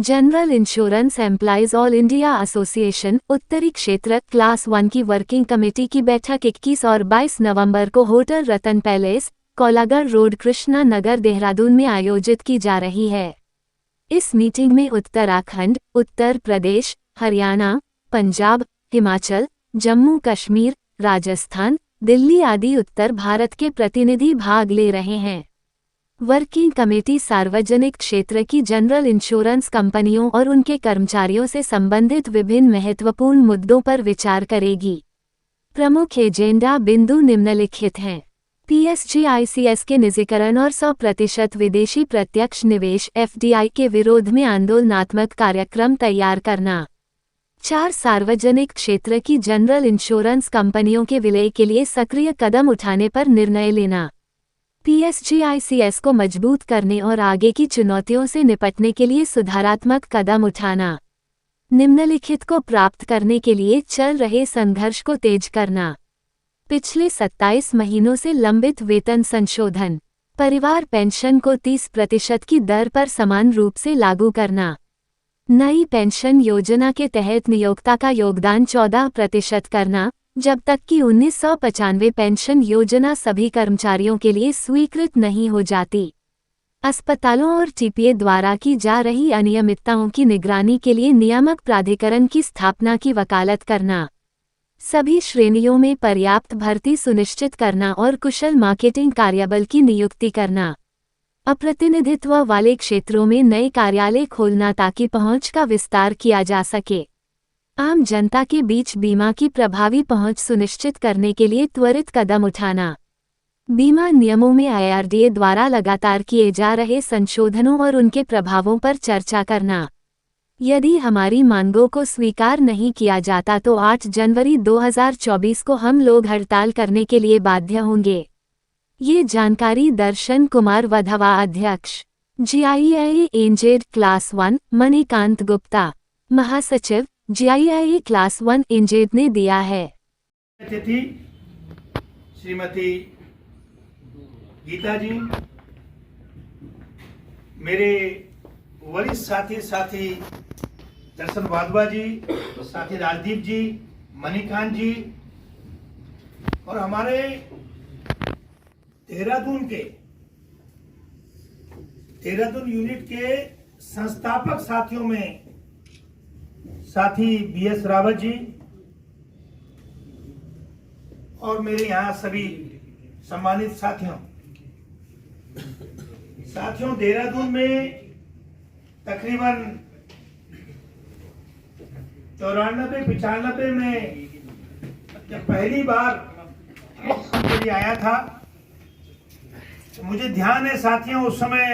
General insurance employees all India association उत्तरी क्षेत्र class 1 की वर्किंग कमेटी की बैठक 21 और 22 नवंबर को होटल रतन पैलेस, कोलागढ़ रोड, कृष्णा नगर, देहरादून में आयोजित की जा रही है। इस मीटिंग में उत्तराखंड, उत्तर प्रदेश, हरियाणा, पंजाब, हिमाचल, जम्मू कश्मीर, राजस्थान, दिल्ली आदि उत्तर भारत के प्रतिनिधि भाग ले रहे हैं। वर्किंग कमेटी सार्वजनिक क्षेत्र की जनरल इंश्योरेंस कंपनियों और उनके कर्मचारियों से संबंधित विभिन्न महत्वपूर्ण मुद्दों पर विचार करेगी। प्रमुख एजेंडा बिंदु निम्नलिखित हैं। पीएसजीआईसीएस के निजीकरण और 100% विदेशी प्रत्यक्ष निवेश एफडीआई के विरोध में आंदोलनात्मक कार्यक्रम तैयार करना। 4 सार्वजनिक क्षेत्र की जनरल इंश्योरेंस कंपनियों के विलय के लिए सक्रिय कदम उठाने पर निर्णय लेना। पीएसजीआईसीएस को मजबूत करने और आगे की चुनौतियों से निपटने के लिए सुधारात्मक कदम उठाना। निम्नलिखित को प्राप्त करने के लिए चल रहे संघर्ष को तेज करना। पिछले 27 महीनों से लंबित वेतन संशोधन। परिवार पेंशन को 30% की दर पर समान रूप से लागू करना। नई पेंशन योजना के तहत नियोक्ता का योगदान 14% करना, जब तक कि 1995 पेंशन योजना सभी कर्मचारियों के लिए स्वीकृत नहीं हो जाती। अस्पतालों और टीपीए द्वारा की जा रही अनियमितताओं की निगरानी के लिए नियामक प्राधिकरण की स्थापना की वकालत करना। सभी श्रेणियों में पर्याप्त भर्ती सुनिश्चित करना और कुशल मार्केटिंग कार्यबल की नियुक्ति करना। अप्रतिनिधित्व वाले क्षेत्रों में नए कार्यालय खोलना ताकि पहुंच का विस्तार किया जा सके। आम जनता के बीच बीमा की प्रभावी पहुंच सुनिश्चित करने के लिए त्वरित कदम उठाना। बीमा नियमों में आईआरडीए द्वारा लगातार किए जा रहे संशोधनों और उनके प्रभावों पर चर्चा करना। यदि हमारी मांगों को स्वीकार नहीं किया जाता तो 8 जनवरी 2024 को हम लोग हड़ताल करने के लिए बाध्य होंगे। ये जानकारी दर्शन कुमार वधवा, अध्यक्ष जीआईआई एनजेड क्लास 1, मणिकांत गुप्ता, महासचिव जीआईआई क्लास 1 एनजेड ने दिया है। अतिथि श्रीमती गीता जी, मेरे वरिष्ठ साथी दर्शन वाधवा जी, साथी राजदीप जी, मणिकांत जी और हमारे देहरादून यूनिट के संस्थापक साथियों में साथी बीएस रावत जी और मेरे यहाँ सभी सम्मानित साथियों, देहरादून में तकरीबन 94-95 में जब पहली बार के लिए आया था तो मुझे ध्यान है साथियों, उस समय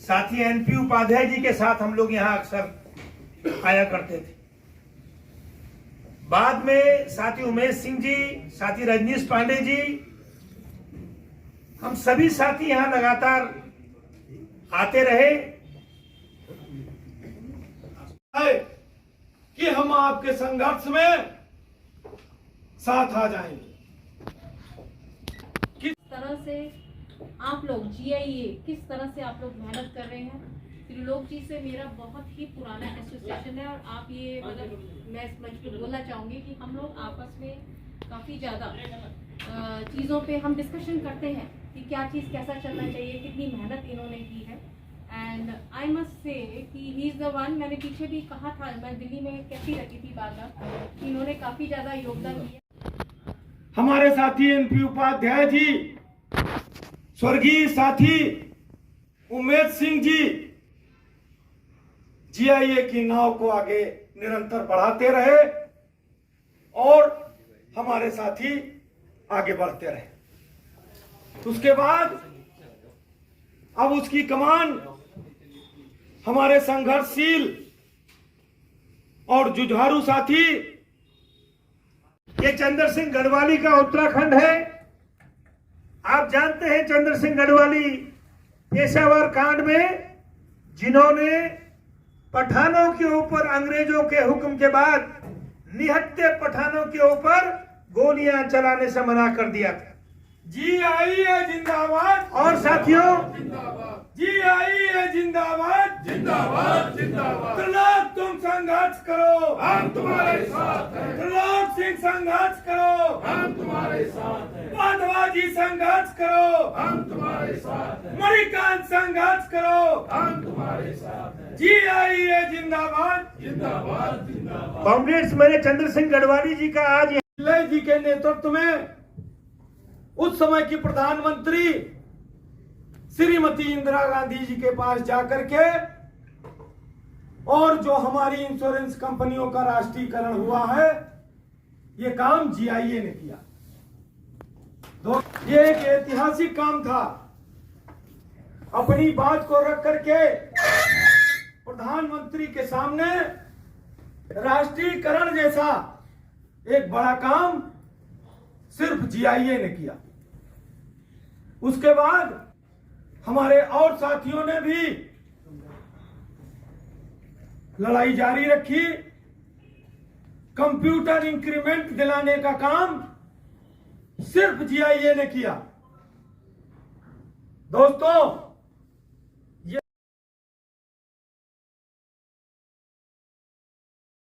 साथी एनपी उपाध्याय जी के साथ हम लोग यहाँ अक्सर आया करते थे। बाद में साथी उमेश सिंह जी, साथी रजनीश पांडे जी, हम सभी साथी यहाँ लगातार आते रहे कि हम आपके संघर्ष में साथ आ जाएंगे। किस तरह से आप लोग जीआईए, किस तरह से आप लोग मेहनत कर रहे हैं। त्रिलोक जी से मेरा बहुत ही पुराना एसोसिएशन है और आप ये मतलब मैं इस मंच पे बोलना चाहूँगी कि हम लोग आपस में काफ़ी ज़्यादा चीज़ों पे हम डिस्कशन करते हैं कि क्या चीज़ कैसा चलना चाहिए, कितनी मेहनत इन्होंने की है। एंड आई मस्ट से कि ही इज़ द वन, मैंने पीछे भी कहा था, मैं दिल्ली में कहती रहती थी बार कि इन्होंने काफ़ी ज़्यादा योगदान दिया। हमारे साथी एनपी उपाध्याय जी, स्वर्गीय साथी उमेश सिंह जी जीआईए की नाव को आगे निरंतर बढ़ाते रहे और हमारे साथी आगे बढ़ते रहे। उसके बाद अब उसकी कमान हमारे संघर्षशील और जुझारू साथी, ये चंद्र सिंह गढ़वाली का उत्तराखंड है। आप जानते हैं चंद्र सिंह गढ़वाली पेशावर कांड में जिन्होंने पठानों के ऊपर अंग्रेजों के हुक्म के बाद निहत्थे पठानों के ऊपर गोलियां चलाने से मना कर दिया था। जीआईए जिंदाबाद। और साथियों, जीआईए जिंदाबाद जिंदाबाद। त्रिलोक तुम संघर्ष करो, हम तुम्हारे साथ हैं। त्रिलोक सिंह संघर्ष करो, हम तुम्हारे साथ हैं। माधवा जी संघर्ष करो, हम तुम्हारे साथ हैं। मणिकांत संघर्ष करो, हम तुम्हारे साथ हैं। GIA जिंदाबाद, जिंदाबाद, जिंदाबाद। कॉमरेड्स, मैंने चंद्र सिंह गढ़वाली जी का आज पिल्लई जी के नेतृत्व में उस समय की प्रधानमंत्री श्रीमती इंदिरा गांधी जी के पास जाकर के, और जो हमारी इंश्योरेंस कंपनियों का राष्ट्रीयकरण हुआ है, ये काम GIA ने किया। ये एक ऐतिहासिक काम था। अपनी बात को रख करके प्रधानमंत्री के सामने राष्ट्रीयकरण जैसा एक बड़ा काम सिर्फ GIA ने किया। उसके बाद हमारे और साथियों ने भी लड़ाई जारी रखी। कंप्यूटर इंक्रीमेंट दिलाने का काम सिर्फ GIA ने किया। दोस्तों,